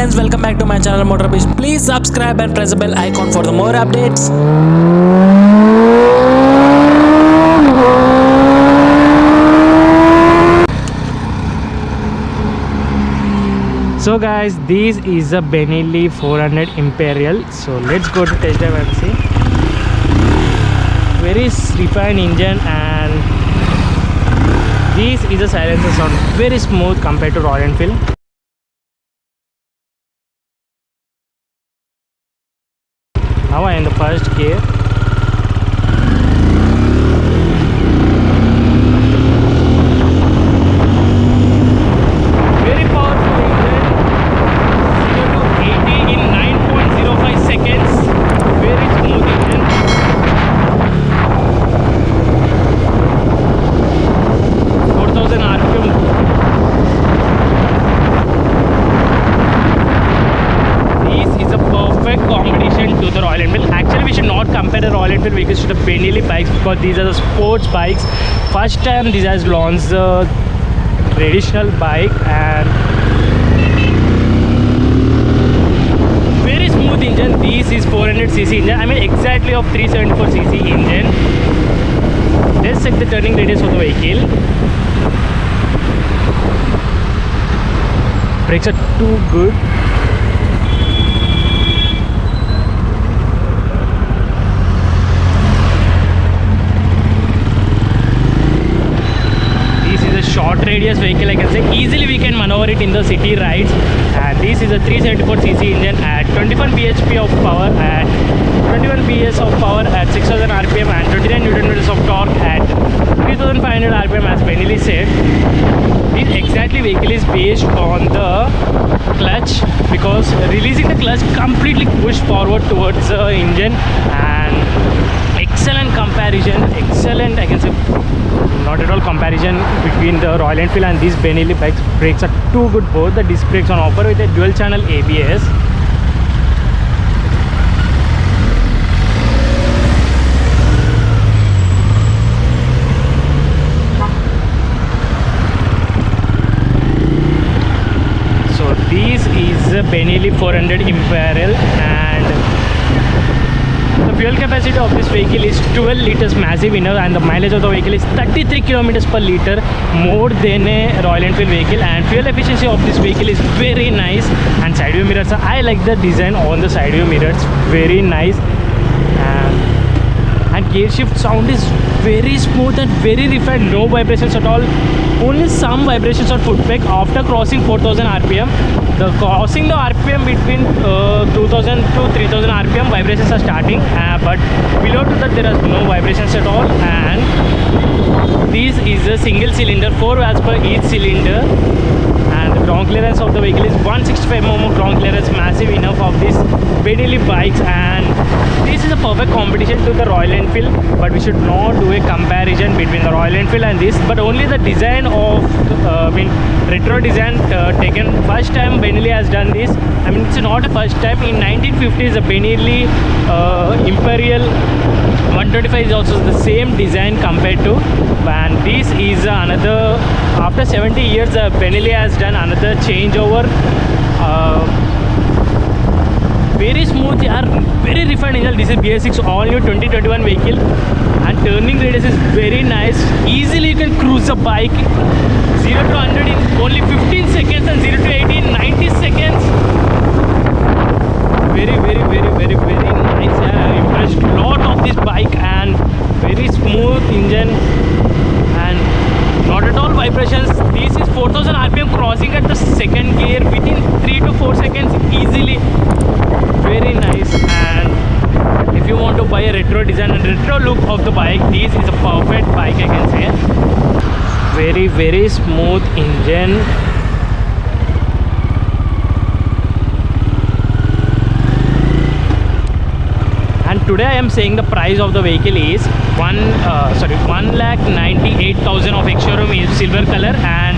friends, welcome back to my channel MotorBeast. Please subscribe and press the bell icon for the more updates. So guys, this is a Benelli 400 Imperial. So let's go to test drive and see. Very refined engine, and this is a silencer sound, very smooth compared to Royal Enfield. Now I am in the first gear. Very powerful engine. 0 to 80 in 9.05 seconds. Very smooth engine. RPM. This is a perfect competition to the Royal Enfield. Actually, we should not compare the Royal Enfield vehicles to the Benelli bikes because these are the sports bikes. First time this has launched the traditional bike, and very smooth engine. This is 400cc engine. I mean exactly of 374cc engine. Let's check the turning radius of the vehicle. Brakes are too good. This is a short radius vehicle, I can say. Easily we can maneuver it in the city rides. And this is a 374cc engine at 21 bhp of power, at 21 PS of power at 6000 RPM, and 29 Newton meters of torque at 3500 RPM, as Benelli said. This exactly vehicle is based on the clutch, because releasing the clutch completely push forward towards the engine. And excellent comparison, excellent, I can say not at all comparison between the Royal Enfield and these Benelli bikes. Brakes are too good. Both the disc brakes on offer with a dual channel ABS. This is a Benelli 400 Imperial, and the fuel capacity of this vehicle is 12 liters massive enough, and the mileage of the vehicle is 33 kilometers per liter, more than a Royal Enfield vehicle. And fuel efficiency of this vehicle is very nice. And side view mirrors, I like the design on the side view mirrors, very nice. And gear shift sound is very smooth and very refined, no vibrations at all. Only some vibrations on foot brake after crossing 4000 RPM. Crossing the RPM between 2000 to 3000 RPM, vibrations are starting, but below to that there are no vibrations at all. And this is a single cylinder, 4 valves per each cylinder. And the ground clearance of the vehicle is 165 mm of ground clearance, massive enough of these Benelli bikes. And this is a perfect competition to the Royal Enfield, but we should not do a comparison between the Royal Enfield and this, but only the design of retro design taken. First time Benelli has done this. I mean, it's not a first time. In 1950s, the Benelli Imperial 125 is also the same design compared to, and this is another, after 70 years Benelli has done another changeover. Very smooth, they are very refined engine. This is BS6 all new 2021 vehicle, and turning radius is very nice. Easily you can cruise the bike 0 to 100 in only 15 seconds, and 0 to 80 in 90 seconds. Very nice. I am impressed a lot of this bike, and very smooth engine and not at all vibrations. This is 4000 RPM crossing at the second gear within 3 to 4 seconds easily. Very nice. And if you want to buy a retro design and retro look of the bike, this is a perfect bike, I can say. Very smooth engine. And today I am saying the price of the vehicle is 1,98,000 of ex-showroom in silver color, and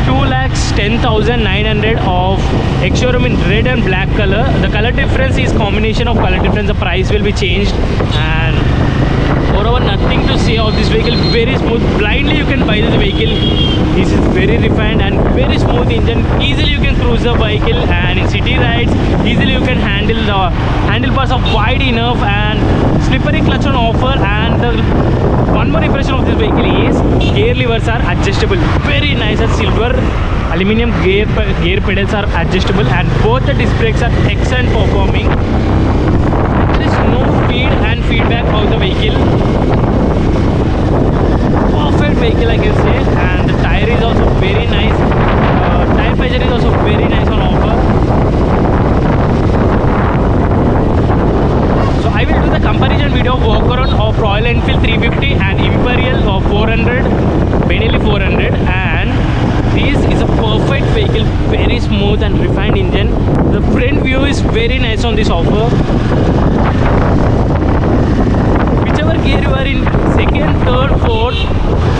2,10,900 of ex-showroom in red and black color. The color difference is combination of color difference. The price will be changed, and moreover nothing to say of this vehicle. Very smooth. Blindly you can buy this vehicle this is very refined and very smooth engine. Easily you can cruise the vehicle, and in city rides easily you can handle the handlebars are wide enough and slippery clutch on offer. And the one more impression of this vehicle is gear levers are adjustable, very nice, and silver aluminum gear pedals are adjustable, and both the disc brakes are excellent performing. There is no speed and feedback of the vehicle. Perfect vehicle, I can say. And the tire is also very nice. Tire pressure is also very nice on offer. So I will do the comparison video of walk around of Royal Enfield 350 and Imperial of 400, Benelli 400, and this is a perfect vehicle, very smooth and refined engine. The front view is very nice on this offer. Whichever gear you are in, second, third, fourth,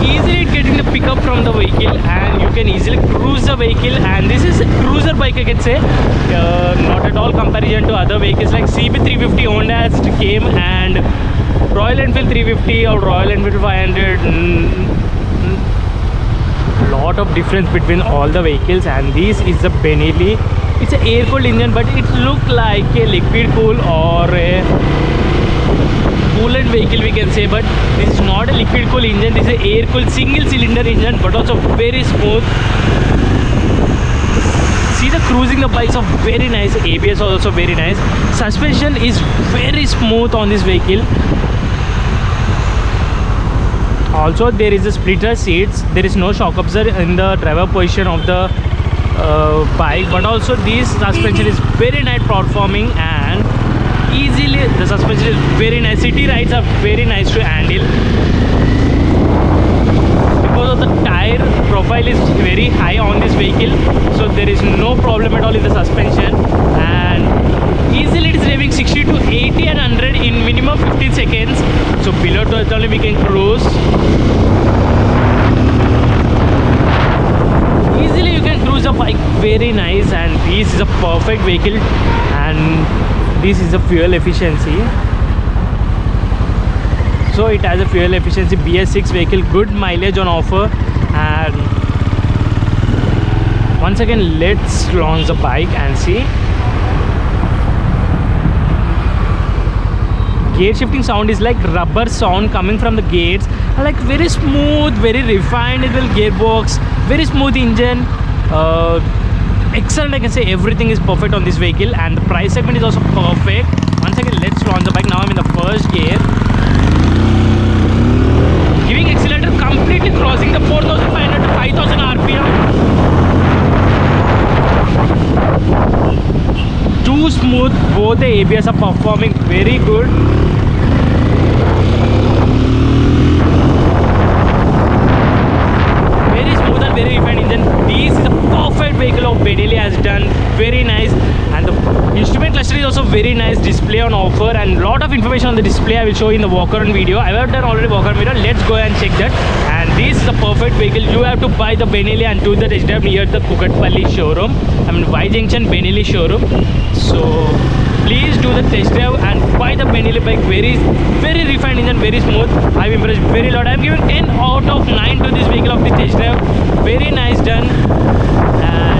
easily getting the pickup from the vehicle, and you can easily cruise the vehicle. And this is a cruiser bike, I can say, not at all comparison to other vehicles like CB350 Honda has came, and Royal Enfield 350 or Royal Enfield 500. Lot of difference between all the vehicles. And this is the Benelli. It's an air cooled engine, but it looks like a liquid cool or a coolant vehicle, we can say, but this is not a liquid cool engine. This is an air cooled single cylinder engine, but also very smooth. See the cruising, the bikes are very nice. ABS is also very nice. Suspension is very smooth on this vehicle. Also there is a splitter seats. There is no shock absorber in the driver position of the bike, but also this suspension is very nice performing, and easily the suspension is very nice. City rides are very nice to handle because of the tire profile is very high on this vehicle, so there is no problem at all in the suspension. And easily it is driving 60 to 80 and 100 in minimum 15 seconds. So below 12 only we can cruise. Easily you can cruise the bike, very nice. And this is a perfect vehicle, and this is the fuel efficiency. So it has a fuel efficiency BS6 vehicle, good mileage on offer. And once again let's launch the bike and see. Gear shifting sound is like rubber sound coming from the gates, like very smooth, very refined little gearbox, very smooth engine, excellent, I can say. Everything is perfect on this vehicle, and the price segment is also perfect. Once again let's launch the bike. Now I'm in the first gear, giving accelerator, completely crossing the 4500 to 5000 RPM. Too smooth, both the ABS are performing very good. Very smooth and very refined engine. This is a perfect vehicle of Benelli has done, very nice. And the instrument cluster is also very nice, display on offer, and lot of information on the display I will show in the walk around video. I have done already walk around video, let's go and check that. And this is a perfect vehicle. You have to buy the Benelli and do the test drive near the Kukatpalli showroom, I mean Y Junction Benelli showroom. So please do the test drive and buy the Benelli bike. Very refined engine, very smooth. I've impressed very lot. I'm giving 10 out of 9 to this vehicle of the test drive. Very nice done. And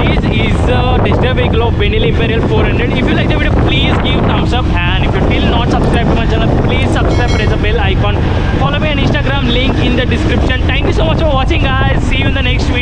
this is the test drive vehicle of Benelli Imperial 400. If you like the video, please give thumbs up, and if you still not subscribed to my channel, please subscribe, press the bell icon. Follow me on Instagram, link in the description. Thank you so much for watching, guys. See you in the next video.